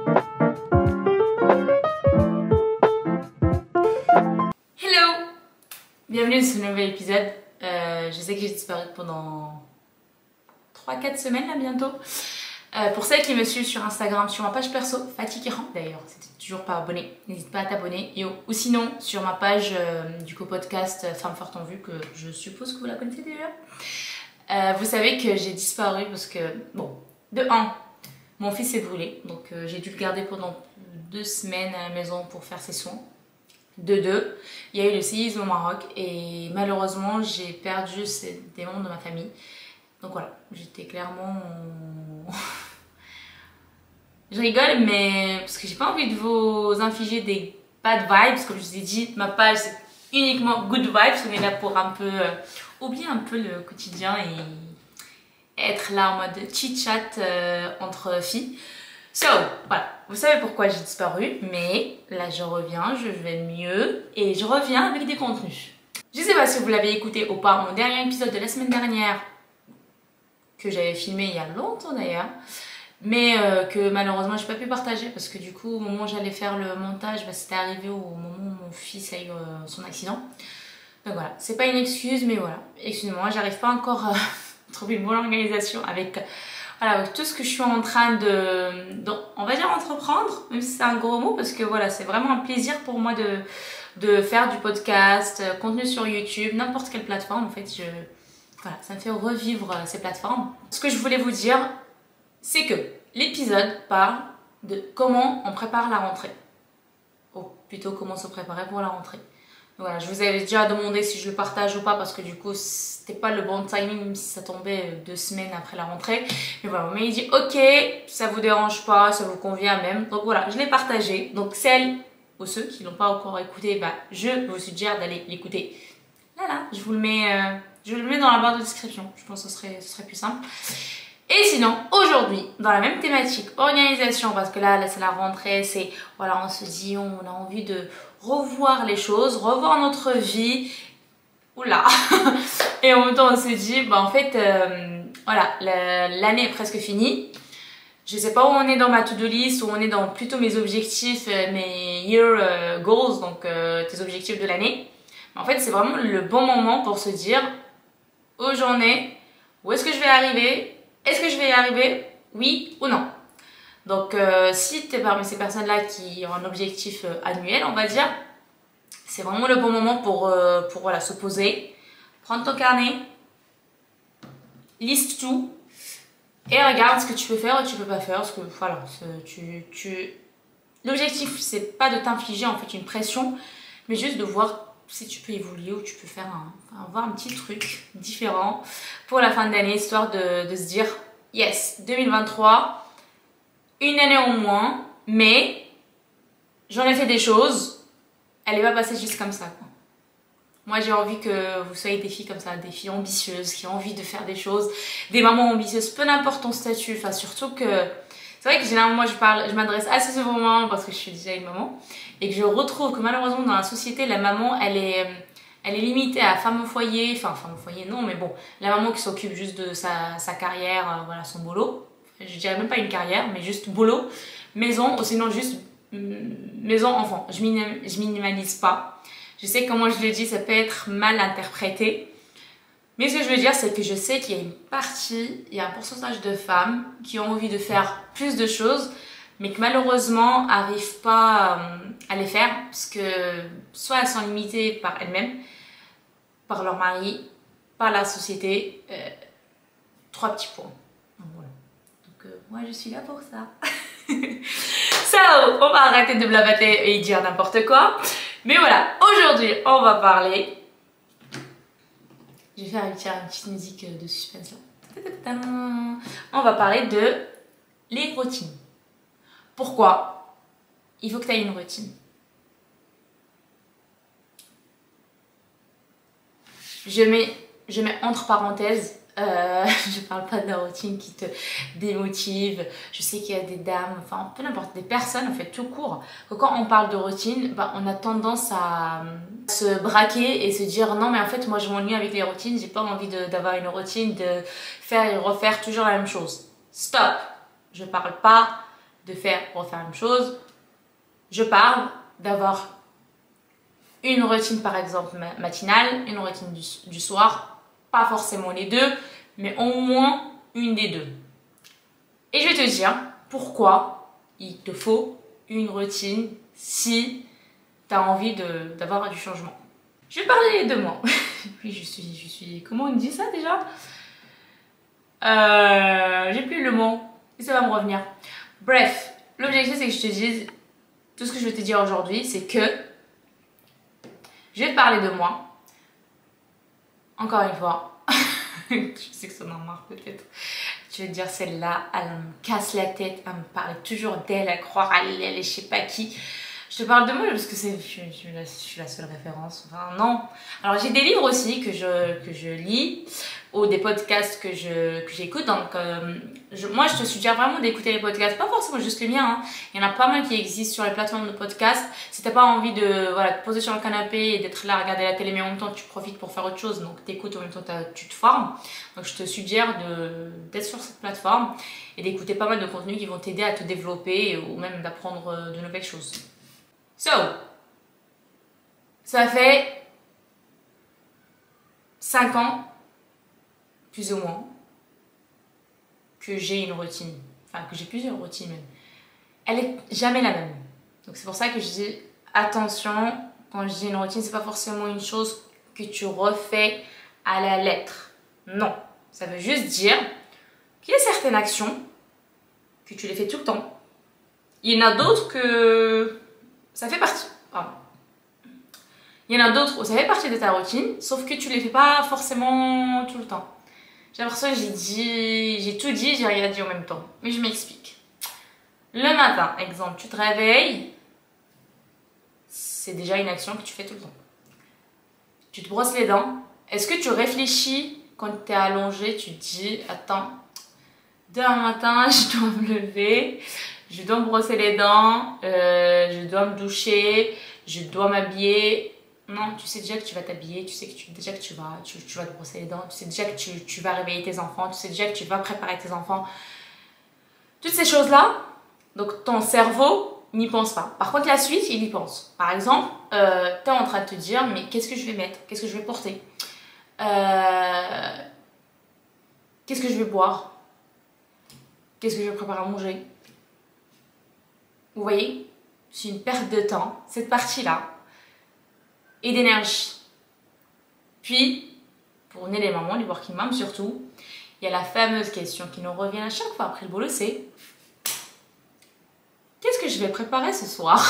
Hello! Bienvenue dans ce nouvel épisode. Je sais que j'ai disparu pendant 3-4 semaines là bientôt. Pour celles qui me suivent sur Instagram, sur ma page perso, Fatiguerant d'ailleurs, si t'es toujours pas abonné, n'hésite pas à t'abonner. Ou sinon sur ma page du co-podcast Femme Forte en Vue, que je suppose que vous la connaissez déjà. Vous savez que j'ai disparu parce que, bon, de 1, mon fils s'est brûlé, donc j'ai dû le garder pendant 2 semaines à la maison pour faire ses soins. De 2, il y a eu le séisme au Maroc et malheureusement j'ai perdu des membres de ma famille. Donc voilà, j'étais clairement... Je rigole mais parce que j'ai pas envie de vous infliger des bad vibes. Comme je vous ai dit, ma page c'est uniquement good vibes. On est là pour un peu oublier un peu le quotidien et être là en mode chit-chat entre filles. So, voilà, vous savez pourquoi j'ai disparu, mais là je reviens, je vais mieux et je reviens avec des contenus. Je sais pas si vous l'avez écouté ou pas, mon dernier épisode de la semaine dernière, que j'avais filmé il y a longtemps d'ailleurs, mais que malheureusement j'ai pas pu partager parce que du coup au moment où j'allais faire le montage, c'était arrivé au moment où mon fils a eu son accident. Donc voilà, c'est pas une excuse, mais voilà, excusez-moi, j'arrive pas encore à trouver une bonne organisation avec... Voilà, tout ce que je suis en train on va dire entreprendre, même si c'est un gros mot, parce que voilà, c'est vraiment un plaisir pour moi de faire du podcast, contenu sur YouTube, n'importe quelle plateforme. En fait, voilà, ça me fait revivre ces plateformes. Ce que je voulais vous dire, c'est que l'épisode parle de comment on prépare la rentrée. Ou plutôt comment se préparer pour la rentrée. Voilà, je vous avais déjà demandé si je le partage ou pas parce que du coup c'était pas le bon timing même si ça tombait 2 semaines après la rentrée. Mais voilà, mais il dit ok, ça vous dérange pas, ça vous convient même. Donc voilà, je l'ai partagé. Donc celles ou ceux qui l'ont pas encore écouté, bah, je vous suggère d'aller l'écouter. Là, je vous le mets dans la barre de description. Je pense que ce serait plus simple. Et sinon, aujourd'hui, dans la même thématique, organisation, parce que là c'est la rentrée, c'est, voilà, on se dit, on a envie de revoir les choses, revoir notre vie, oula, et en même temps on se dit, bah en fait, voilà, l'année est presque finie, je sais pas où on est dans ma to-do list, où on est dans plutôt mes objectifs, mes year goals, donc tes objectifs de l'année. En fait, c'est vraiment le bon moment pour se dire, où j'en ai, où est-ce que je vais arriver, est-ce que je vais y arriver, oui ou non? Donc si tu es parmi ces personnes-là qui ont un objectif annuel, on va dire, c'est vraiment le bon moment pour voilà, se poser, prendre ton carnet, liste tout et regarde ce que tu peux faire ou tu peux pas faire. Parce que voilà, l'objectif c'est pas de t'infliger en fait une pression, mais juste de voir si tu peux évoluer ou tu peux faire avoir un petit truc différent pour la fin de l'année, histoire de se dire yes, 2023, une année en moins, mais j'en ai fait des choses, elle n'est pas passée juste comme ça, quoi. Moi j'ai envie que vous soyez des filles comme ça, des filles ambitieuses qui ont envie de faire des choses, des mamans ambitieuses, peu n'importe ton statut, enfin surtout que c'est vrai que généralement moi je m'adresse assez souvent parce que je suis déjà une maman et que je retrouve que malheureusement dans la société la maman elle est limitée à femme au foyer, enfin femme au foyer non mais bon, la maman qui s'occupe juste de sa carrière, voilà son boulot, je dirais même pas une carrière mais juste boulot, maison ou sinon juste maison enfant, je minimalise pas. Je sais que comment je le dis ça peut être mal interprété. Mais ce que je veux dire, c'est que je sais qu'il y a une partie, il y a un pourcentage de femmes qui ont envie de faire plus de choses, mais que malheureusement n'arrivent pas à les faire parce que soit elles sont limitées par elles-mêmes, par leur mari, par la société. 3 petits points. Donc, voilà. Donc moi je suis là pour ça. So, on va arrêter de blablater et dire n'importe quoi. Mais voilà, aujourd'hui on va parler... Je vais faire une petite musique de suspense là. On va parler de les routines. Pourquoi il faut que tu aies une routine? Je mets entre parenthèses, je parle pas de la routine qui te démotive. Je sais qu'il y a des dames, enfin peu n'importe, des personnes en fait tout court, que quand on parle de routine, bah, on a tendance à se braquer et se dire non mais en fait moi je m'ennuie avec les routines, j'ai pas envie d'avoir une routine, de faire et refaire toujours la même chose. Stop! Je parle pas de refaire la même chose. Je parle d'avoir une routine par exemple matinale, une routine du soir, pas forcément les deux, mais au moins une des deux. Et je vais te dire pourquoi il te faut une routine si tu as envie d'avoir du changement. Je vais parler de moi. Oui, je suis... Comment on dit ça déjà? J'ai plus le mot. Et ça va me revenir. Bref, l'objectif c'est que je te dise... Tout ce que je vais te dire aujourd'hui, c'est que... Je vais te parler de moi. Encore une fois. Je sais que ça m'en marre peut-être. Tu vas te dire, celle-là, elle me casse la tête. Elle me parle toujours d'elle, à croire à elle, je sais pas qui. Je te parle de moi parce que je suis la seule référence. Enfin, non. Alors, j'ai des livres aussi que je lis ou des podcasts que j'écoute. Donc, moi, je te suggère vraiment d'écouter les podcasts. Pas forcément juste les miens. Hein. Il y en a pas mal qui existent sur les plateformes de podcasts. Si t'as pas envie de te poser sur le canapé et d'être là à regarder la télé, mais en même temps, tu profites pour faire autre chose. Donc, t'écoutes en même temps, tu te formes. Donc, je te suggère d'être sur cette plateforme et d'écouter pas mal de contenus qui vont t'aider à te développer ou même d'apprendre de nouvelles choses. Ça fait 5 ans, plus ou moins, que j'ai une routine. Enfin, que j'ai plusieurs routines même. Elle est jamais la même. Donc c'est pour ça que je dis attention, quand je dis une routine, c'est pas forcément une chose que tu refais à la lettre. Non. Ça veut juste dire qu'il y a certaines actions que tu les fais tout le temps. Il y en a d'autres que ça fait partie. Pardon. Il y en a d'autres où ça fait partie de ta routine, sauf que tu les fais pas forcément tout le temps. J'ai l'impression que j'ai tout dit, j'ai rien dit en même temps. Mais je m'explique. Le matin, exemple, tu te réveilles, c'est déjà une action que tu fais tout le temps. Tu te brosses les dents. Est-ce que tu réfléchis quand tu es allongé, tu te dis, attends, demain matin, je dois me lever, je dois me brosser les dents, je dois me doucher, je dois m'habiller. Non, tu sais déjà que tu vas t'habiller, tu sais déjà que tu vas te brosser les dents, tu sais déjà que tu vas réveiller tes enfants, tu sais déjà que tu vas préparer tes enfants. Toutes ces choses-là, donc ton cerveau n'y pense pas. Par contre, la suite, il y pense. Par exemple, tu es en train de te dire, mais qu'est-ce que je vais mettre? Qu'est-ce que je vais porter? Qu'est-ce que je vais boire? Qu'est-ce que je vais préparer à manger? Vous voyez? C'est une perte de temps, cette partie-là, et d'énergie. Puis, pour les mamans, les working moms surtout, il y a la fameuse question qui nous revient à chaque fois après le boulot, c'est qu'est-ce que je vais préparer ce soir?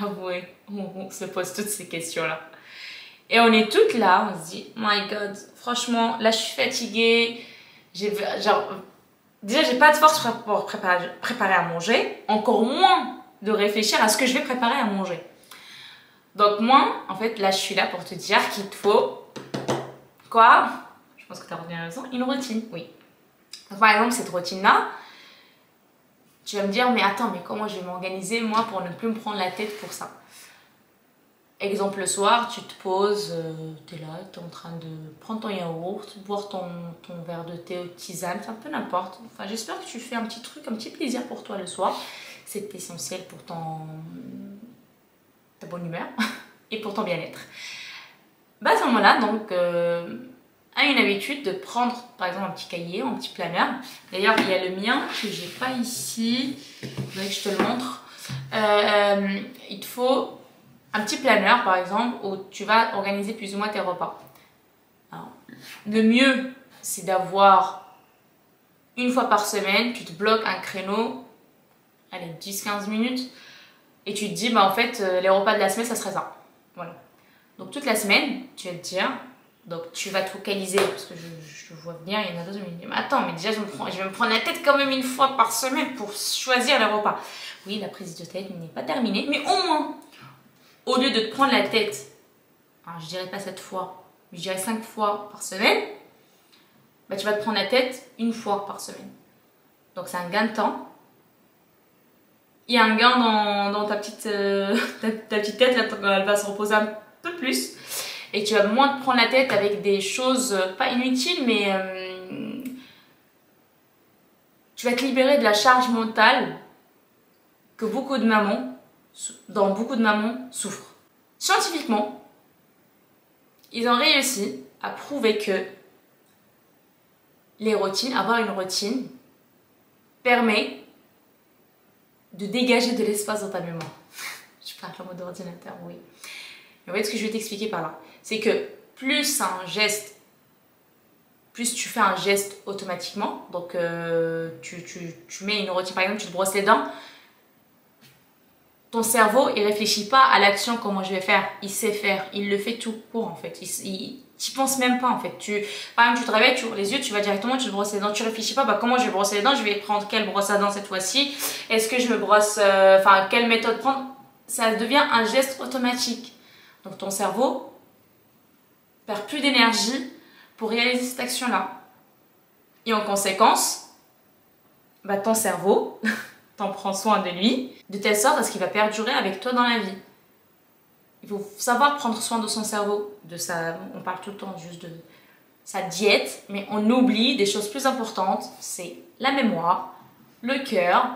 Avouez, on se pose toutes ces questions-là. Et on est toutes là, on se dit, my God, franchement, là je suis fatiguée, déjà j'ai pas de force pour préparer à manger, encore moins de réfléchir à ce que je vais préparer à manger. Donc moi, en fait, là je suis là pour te dire qu'il te faut, quoi? Je pense que tu as retenu la leçon, une routine, oui. Donc par exemple, cette routine-là, tu vas me dire, mais attends, mais comment je vais m'organiser moi pour ne plus me prendre la tête pour ça? Exemple, le soir, tu te poses, tu es là, tu es en train de prendre ton yaourt, boire ton verre de thé ou de tisane, c'est un peu n'importe. Enfin, j'espère que tu fais un petit truc, un petit plaisir pour toi le soir. C'est essentiel pour ta bonne humeur et pour ton bien-être. Bah, à ce moment-là, donc, a une habitude de prendre, par exemple, un petit cahier ou un petit planeur. D'ailleurs, il y a le mien que j'ai pas ici. Il faudrait que je te le montre. Il te faut un petit planeur, par exemple, où tu vas organiser plus ou moins tes repas. Alors, le mieux, c'est d'avoir une fois par semaine, tu te bloques un créneau, allez, 10-15 minutes, et tu te dis, bah en fait, les repas de la semaine, ça serait ça. Voilà. Donc, toute la semaine, tu vas te dire, donc tu vas te focaliser, parce que je vois venir, il y en a d'autres qui me disent, mais attends, mais déjà, je vais me prendre la tête quand même une fois par semaine pour choisir les repas. Oui, la prise de tête n'est pas terminée, mais au moins, au lieu de te prendre la tête, alors je dirais pas 7 fois, mais je dirais 5 fois par semaine, bah tu vas te prendre la tête une fois par semaine. Donc c'est un gain de temps. Il y a un gain dans ta petite tête, là, elle va se reposer un peu plus. Et tu vas moins te prendre la tête avec des choses pas inutiles, mais tu vas te libérer de la charge mentale que beaucoup de mamans, dont beaucoup de mamans souffrent. Scientifiquement, ils ont réussi à prouver que les routines, avoir une routine, permet de dégager de l'espace dans ta mémoire. Je parle en mode ordinateur, oui. Mais en fait, ce que je vais t'expliquer par là, c'est que plus tu fais un geste automatiquement, donc tu mets une routine, par exemple, tu te brosses les dents, ton cerveau, il réfléchit pas à l'action, comment je vais faire, il sait faire, il le fait tout court en fait, tu penses même pas en fait. Par exemple, tu te réveilles, tu ouvres les yeux, tu vas directement, tu te brosses les dents, tu réfléchis pas, bah comment je vais brosser les dents, je vais prendre quelle brosse à dents cette fois-ci, est-ce que je me brosse, quelle méthode prendre, ça devient un geste automatique. Donc ton cerveau perd plus d'énergie pour réaliser cette action-là. Et en conséquence, bah, ton cerveau, t'en prends soin de lui, de telle sorte à ce qu'il va perdurer avec toi dans la vie. Il faut savoir prendre soin de son cerveau, on parle tout le temps juste de sa diète, mais on oublie des choses plus importantes, c'est la mémoire, le cœur,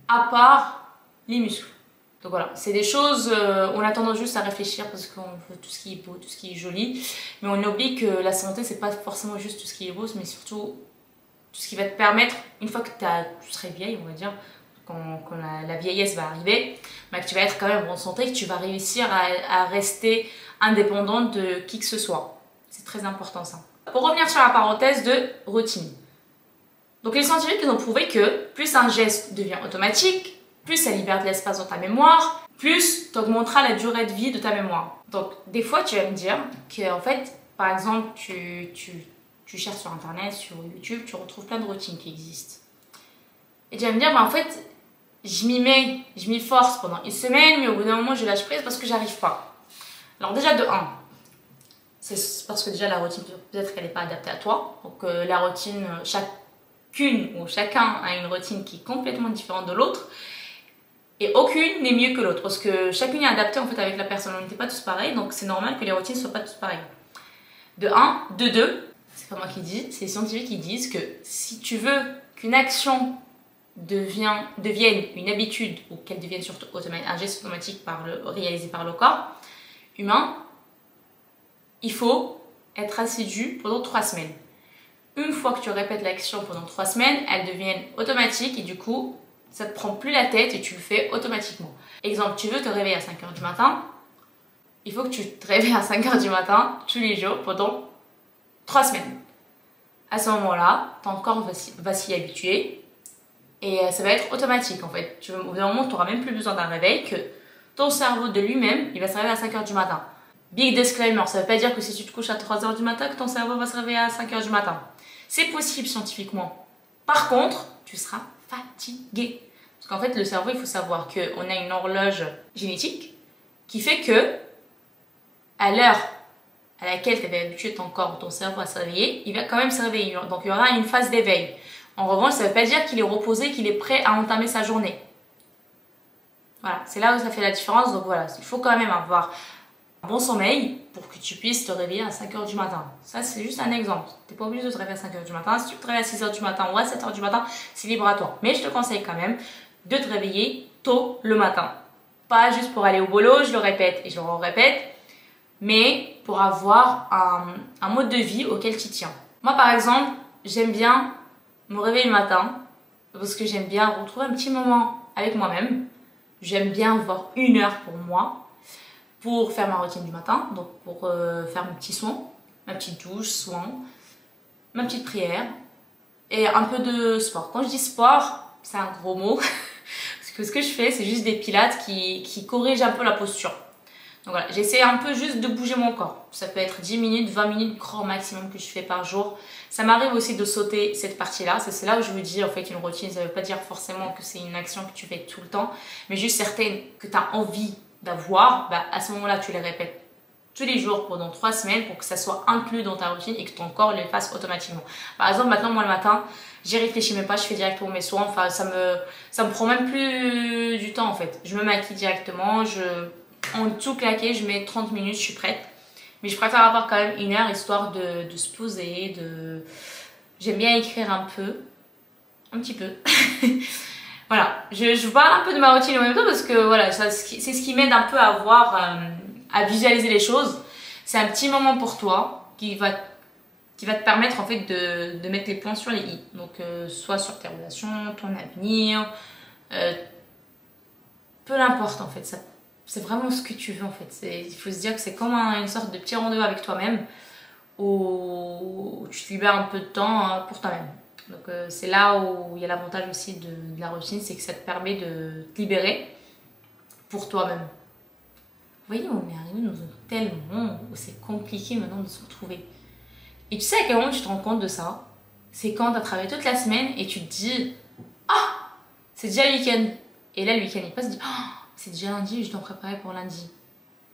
à part les muscles. Donc voilà, c'est des choses, on a tendance juste à réfléchir parce qu'on veut tout ce qui est beau, tout ce qui est joli, mais on oublie que la santé, c'est pas forcément juste tout ce qui est beau, mais surtout tout ce qui va te permettre, une fois que tu serais vieille, on va dire, quand la vieillesse va arriver, bah, que tu vas être quand même en bonne santé, que tu vas réussir à rester indépendante de qui que ce soit. C'est très important ça. Pour revenir sur la parenthèse de routine. Donc les scientifiques ils ont prouvé que plus un geste devient automatique, plus ça libère de l'espace dans ta mémoire, plus tu augmenteras la durée de vie de ta mémoire. Donc des fois tu vas me dire que en fait, par exemple, tu cherches sur internet, sur YouTube, tu retrouves plein de routines qui existent. Et tu vas me dire, bah, en fait, je m'y force pendant une semaine, mais au bout d'un moment, je lâche prise parce que j'arrive pas. Alors déjà, de 1, c'est parce que déjà la routine, peut-être qu'elle n'est pas adaptée à toi. Donc la routine, chacune ou chacun a une routine qui est complètement différente de l'autre. Et aucune n'est mieux que l'autre, parce que chacune est adaptée en fait avec la personne. On n'était pas tous pareils, donc c'est normal que les routines ne soient pas tous pareilles. De 1, de 2, c'est pas moi qui dis, c'est les scientifiques qui disent que si tu veux qu'une action devienne une habitude ou qu'elle devienne surtout un geste automatique réalisé par le corps humain, il faut être assidu pendant 3 semaines. Une fois que tu répètes l'action pendant 3 semaines, elle devient automatique et du coup, ça te prend plus la tête et tu le fais automatiquement. Exemple, tu veux te réveiller à 5 h du matin, il faut que tu te réveilles à 5 h du matin tous les jours pendant 3 semaines. À ce moment-là, ton corps va s'y habituer. Et ça va être automatique en fait. Au bout d'un moment, tu n'auras même plus besoin d'un réveil, que ton cerveau de lui-même, il va se réveiller à 5 h du matin. Big disclaimer, ça ne veut pas dire que si tu te couches à 3 h du matin, que ton cerveau va se réveiller à 5 h du matin. C'est possible scientifiquement. Par contre, tu seras fatigué. Parce qu'en fait, le cerveau, il faut savoir qu'on a une horloge génétique qui fait que, à l'heure à laquelle tu avais habitué ton corps, ton cerveau à se réveiller, il va quand même se réveiller. Donc il y aura une phase d'éveil. En revanche, ça ne veut pas dire qu'il est reposé, qu'il est prêt à entamer sa journée. Voilà, c'est là où ça fait la différence. Donc voilà, il faut quand même avoir un bon sommeil pour que tu puisses te réveiller à 5 h du matin. Ça, c'est juste un exemple. Tu n'es pas obligé de te réveiller à 5 h du matin. Si tu te réveilles à 6 h du matin ou à 7 h du matin, c'est libre à toi. Mais je te conseille quand même de te réveiller tôt le matin. Pas juste pour aller au boulot, je le répète et je le répète, mais pour avoir un mode de vie auquel tu tiens. Moi, par exemple, j'aime bien me réveiller le matin parce que j'aime bien retrouver un petit moment avec moi-même. J'aime bien avoir 1 heure pour moi pour faire ma routine du matin, donc pour faire mon petit soin, ma petite douche, soin, ma petite prière et un peu de sport. Quand je dis sport, c'est un gros mot parce que ce que je fais, c'est juste des pilates qui corrigent un peu la posture. Donc voilà, j'essaie un peu juste de bouger mon corps. Ça peut être 10 minutes, 20 minutes, grand maximum que je fais par jour. Ça m'arrive aussi de sauter cette partie-là. C'est là où je me dis, en fait, une routine, ça ne veut pas dire forcément que c'est une action que tu fais tout le temps, mais juste certaines que tu as envie d'avoir, bah, à ce moment-là, tu les répètes tous les jours pendant 3 semaines pour que ça soit inclus dans ta routine et que ton corps le fasse automatiquement. Par exemple, maintenant, moi, le matin, j'y réfléchis même pas, je fais directement mes soins. Enfin, ça me prend même plus du temps, en fait. Je me maquille directement, en tout claqué, je mets 30 minutes, je suis prête. Mais je préfère avoir quand même 1 heure histoire de se poser, J'aime bien écrire un peu. un petit peu. Voilà, je parle un peu de ma routine en même temps parce que voilà, c'est ce qui m'aide un peu à voir, à visualiser les choses. C'est un petit moment pour toi qui va te permettre en fait de mettre les points sur les i. Donc soit sur tes relations, ton avenir, peu importe en fait, c'est vraiment ce que tu veux en fait. Il faut se dire que c'est comme une sorte de petit rendez-vous avec toi-même où tu te libères un peu de temps pour toi-même. Donc c'est là où il y a l'avantage aussi de la routine, c'est que ça te permet de te libérer pour toi-même. Vous voyez, on est arrivé dans un tel monde où c'est compliqué maintenant de se retrouver. Et tu sais à quel moment tu te rends compte de ça? C'est quand tu as travaillé toute la semaine et tu te dis « Ah, c'est déjà le week-end !» Et là, le week-end il passe, tu te dis « Ah, c'est déjà lundi, je dois me préparer pour lundi. »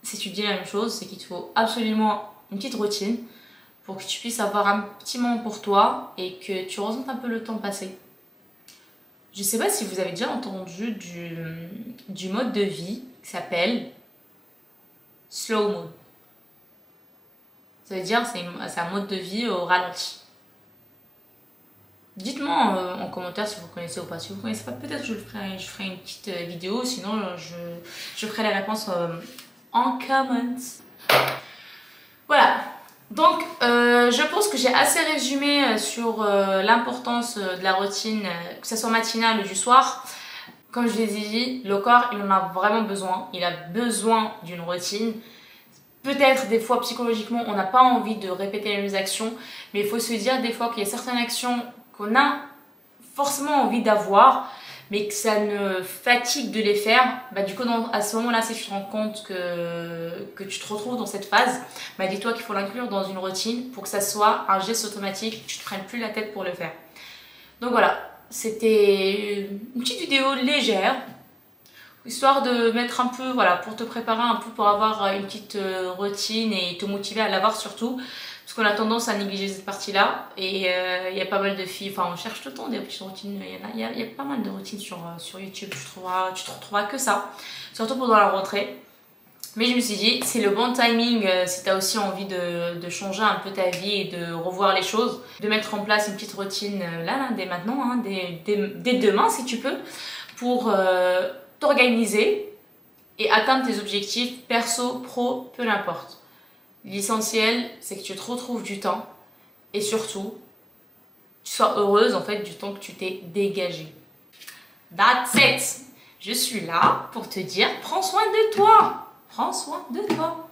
Si tu te dis la même chose, c'est qu'il te faut absolument une petite routine pour que tu puisses avoir un petit moment pour toi et que tu ressentes un peu le temps passer. Je ne sais pas si vous avez déjà entendu du mode de vie qui s'appelle slow mode. Ça veut dire c'est un mode de vie au ralenti. Dites-moi en commentaire si vous connaissez ou pas. Si vous ne connaissez pas, peut-être je ferai une petite vidéo. Sinon, je ferai les réponses en comments. Voilà. Donc, je pense que j'ai assez résumé sur l'importance de la routine, que ce soit matinale ou du soir. Comme je l'ai dit, le corps, il en a vraiment besoin. Il a besoin d'une routine. Peut-être des fois psychologiquement on n'a pas envie de répéter les mêmes actions, mais il faut se dire des fois qu'il y a certaines actions qu'on a forcément envie d'avoir, mais que ça ne fatigue de les faire. Bah, du coup à ce moment là, si tu te rends compte que tu te retrouves dans cette phase, bah, dis-toi qu'il faut l'inclure dans une routine pour que ça soit un geste automatique, que tu ne te prennes plus la tête pour le faire. Donc voilà, c'était une petite vidéo légère, histoire de mettre un peu, voilà, pour te préparer un peu pour avoir une petite routine et te motiver à l'avoir surtout. Parce qu'on a tendance à négliger cette partie-là. Et il y a pas mal de filles, enfin on cherche tout le temps des petites routines. Il y a pas mal de routines sur YouTube, tu te retrouveras que ça. Surtout pendant la rentrée. Mais je me suis dit, c'est le bon timing si tu as aussi envie de changer un peu ta vie et de revoir les choses. De mettre en place une petite routine là, dès maintenant, hein, dès demain si tu peux. Pour t'organiser et atteindre tes objectifs perso, pro, peu importe. L'essentiel, c'est que tu te retrouves du temps et surtout, tu sois heureuse en fait du temps que tu t'es dégagé. That's it! Je suis là pour te dire, prends soin de toi! Prends soin de toi!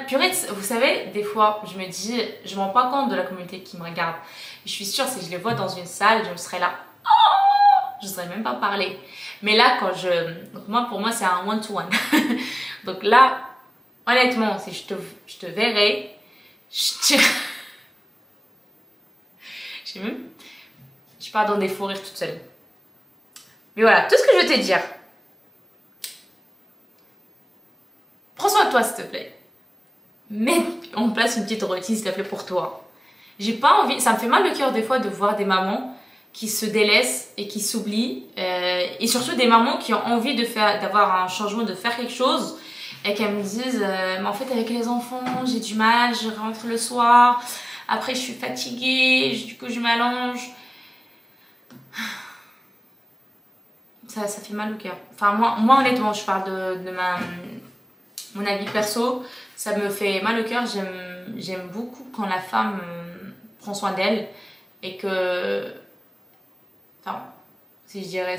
Purée, vous savez, des fois, je me dis, je ne me rends pas compte de la communauté qui me regarde. Je suis sûre, si je les vois dans une salle, je me serais là, je ne saurais même pas parler. Mais là, donc pour moi, c'est un one-to-one. Donc là, honnêtement, si je te verrais, je sais même, je pars dans des fous rires toute seule. Mais voilà, tout ce que je veux te dire. Prends soin de toi, s'il te plaît. Mets en place une petite routine, s'il te plaît, pour toi. J'ai pas envie, ça me fait mal le cœur des fois de voir des mamans qui se délaissent et qui s'oublient, et surtout des mamans qui ont envie d'avoir un changement, de faire quelque chose, et qu'elles me disent mais en fait avec les enfants j'ai du mal, je rentre le soir, après je suis fatiguée, du coup je m'allonge. Ça fait mal au cœur. Enfin moi honnêtement, je parle de mon avis perso, ça me fait mal au cœur. J'aime beaucoup quand la femme prend soin d'elle et que, enfin, si je dirais,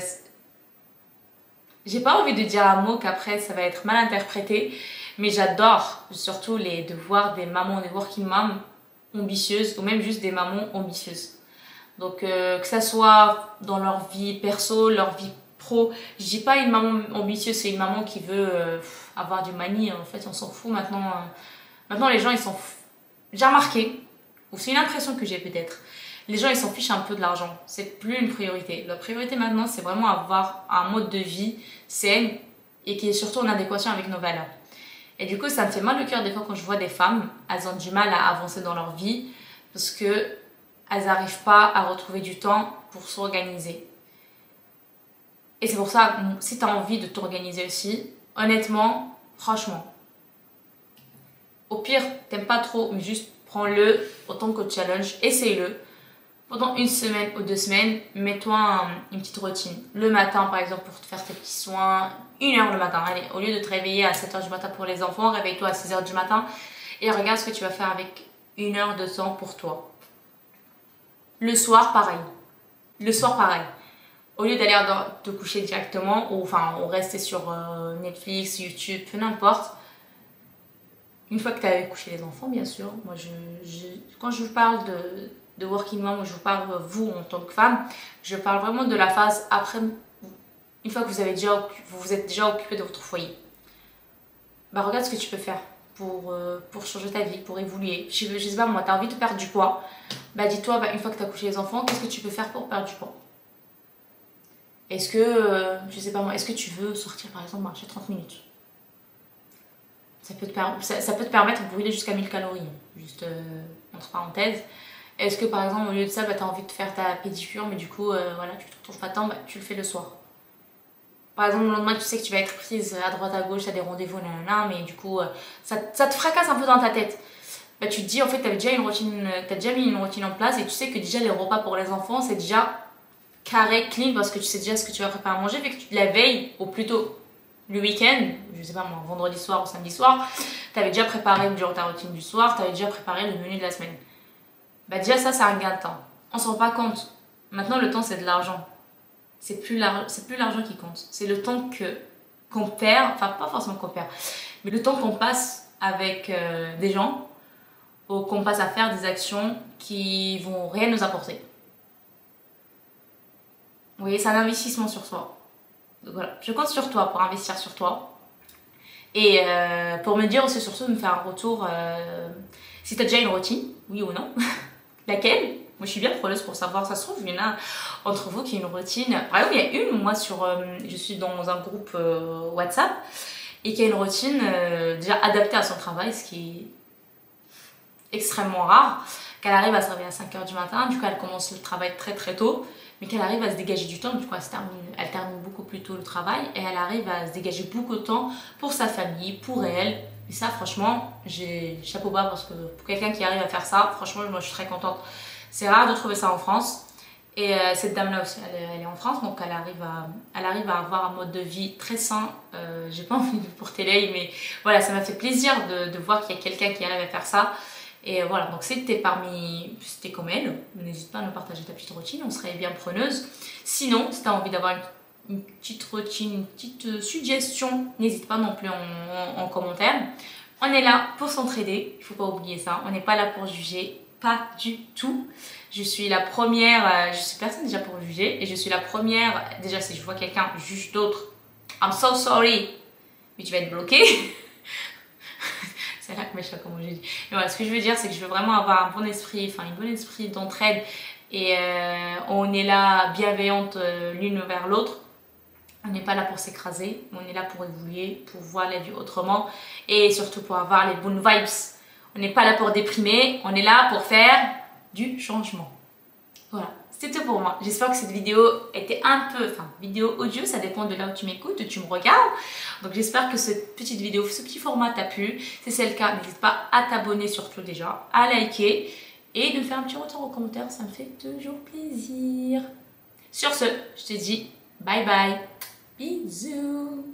j'ai pas envie de dire un mot qu'après ça va être mal interprété, mais j'adore surtout de voir des mamans, des working moms ambitieuses ou même juste des mamans ambitieuses. Donc que ça soit dans leur vie perso, leur vie pro, je dis pas une maman ambitieuse, c'est une maman qui veut avoir du money, en fait on s'en fout maintenant. Maintenant les gens ils s'en foutent. J'ai remarqué, ou c'est une impression que j'ai peut-être, les gens ils s'en fichent un peu de l'argent, c'est plus une priorité. La priorité maintenant c'est vraiment avoir un mode de vie sain et qui est surtout en adéquation avec nos valeurs. Et du coup ça me fait mal le cœur des fois quand je vois des femmes, elles ont du mal à avancer dans leur vie parce que elles n'arrivent pas à retrouver du temps pour s'organiser. Et c'est pour ça, si tu as envie de t'organiser aussi, honnêtement, franchement, au pire, t'aimes pas trop, mais juste prends-le autant que challenge, essaye-le pendant une semaine ou 2 semaines, mets-toi une petite routine. Le matin, par exemple, pour te faire tes petits soins, 1 heure le matin. Allez, au lieu de te réveiller à 7 h du matin pour les enfants, réveille-toi à 6 h du matin et regarde ce que tu vas faire avec 1 heure de temps pour toi. Le soir, pareil. Le soir, pareil. Au lieu d'aller te coucher directement, ou rester sur Netflix, YouTube, peu n'importe, une fois que tu as couché les enfants, bien sûr, moi, quand je vous parle de working mom, ou je vous parle vous en tant que femme, je parle vraiment de la phase après, une fois que vous vous êtes déjà occupé de votre foyer. Bah, regarde ce que tu peux faire pour changer ta vie, pour évoluer. Je sais pas, moi, tu as envie de perdre du poids, bah dis-toi, bah, une fois que tu as couché les enfants, qu'est-ce que tu peux faire pour perdre du poids? Est-ce que, je sais pas moi, est-ce que tu veux sortir par exemple marcher 30 minutes? Ça peut te permettre de brûler jusqu'à 1000 calories, juste entre parenthèses. Est-ce que par exemple au lieu de ça, bah, tu as envie de faire ta pédicure, mais du coup, voilà, tu te retrouves pas tant, bah, tu le fais le soir. Par exemple, le lendemain, tu sais que tu vas être prise à droite à gauche, tu as des rendez-vous, nanana, mais du coup, ça te fracasse un peu dans ta tête. Bah, tu te dis, en fait, tu as déjà mis une routine en place et tu sais que déjà les repas pour les enfants, c'est déjà carré, clean, parce que tu sais déjà ce que tu vas préparer à manger, fait que la veille, ou plutôt le week-end, je sais pas moi, vendredi soir ou samedi soir, tu avais déjà préparé durant ta routine du soir, tu avais déjà préparé le menu de la semaine. Bah déjà ça, c'est un gain de temps. On se rend pas compte. Maintenant, le temps, c'est de l'argent. C'est plus l'argent qui compte. C'est le temps qu'on perd, enfin pas forcément qu'on perd, mais le temps qu'on passe avec des gens, ou qu'on passe à faire des actions qui vont rien nous apporter. Vous voyez, c'est un investissement sur soi. Donc voilà, je compte sur toi pour investir sur toi. Et pour me dire aussi surtout de me faire un retour si tu as déjà une routine, oui ou non. Laquelle? Moi je suis bien preneuse pour savoir, ça se trouve, il y en a entre vous qui a une routine. Par exemple, il y a moi je suis dans un groupe WhatsApp et qui a une routine déjà adaptée à son travail, ce qui est extrêmement rare. Qu'elle arrive à se réveiller à 5 h du matin, du coup elle commence le travail très très tôt, mais qu'elle arrive à se dégager du temps, du coup elle termine beaucoup plus tôt le travail et elle arrive à se dégager beaucoup de temps pour sa famille, pour elle. Et ça franchement, j'ai chapeau bas parce que pour quelqu'un qui arrive à faire ça, franchement moi je suis très contente. C'est rare de trouver ça en France et cette dame là aussi elle est en France, donc elle arrive à avoir un mode de vie très sain. J'ai pas envie de porter l'œil, mais voilà, ça m'a fait plaisir de voir qu'il y a quelqu'un qui arrive à faire ça. Et voilà, donc si t'es comme elle, n'hésite pas à nous partager ta petite routine, on serait bien preneuse. Sinon, si t'as envie d'avoir une petite routine, une petite suggestion, n'hésite pas non plus en commentaire. On est là pour s'entraider, il faut pas oublier ça, on n'est pas là pour juger, pas du tout. Je suis la première, je suis personne déjà pour juger, et je suis la première, déjà si je vois quelqu'un juge d'autres, I'm so sorry, mais tu vas être bloqué. C'est là que mes chats, comment j'ai dit. Mais voilà, ce que je veux dire, c'est que je veux vraiment avoir un bon esprit, enfin un bon esprit d'entraide. Et on est là bienveillante l'une vers l'autre. On n'est pas là pour s'écraser, on est là pour évoluer, pour voir la vie autrement. Et surtout pour avoir les bonnes vibes. On n'est pas là pour déprimer, on est là pour faire du changement. Voilà, c'était tout pour moi. J'espère que cette vidéo était un peu, vidéo audio, ça dépend de là où tu m'écoutes, où tu me regardes. Donc j'espère que cette petite vidéo, ce petit format t'a plu. Si c'est le cas, n'hésite pas à t'abonner surtout déjà, à liker et de me faire un petit retour en commentaire, ça me fait toujours plaisir. Sur ce, je te dis bye bye, bisous.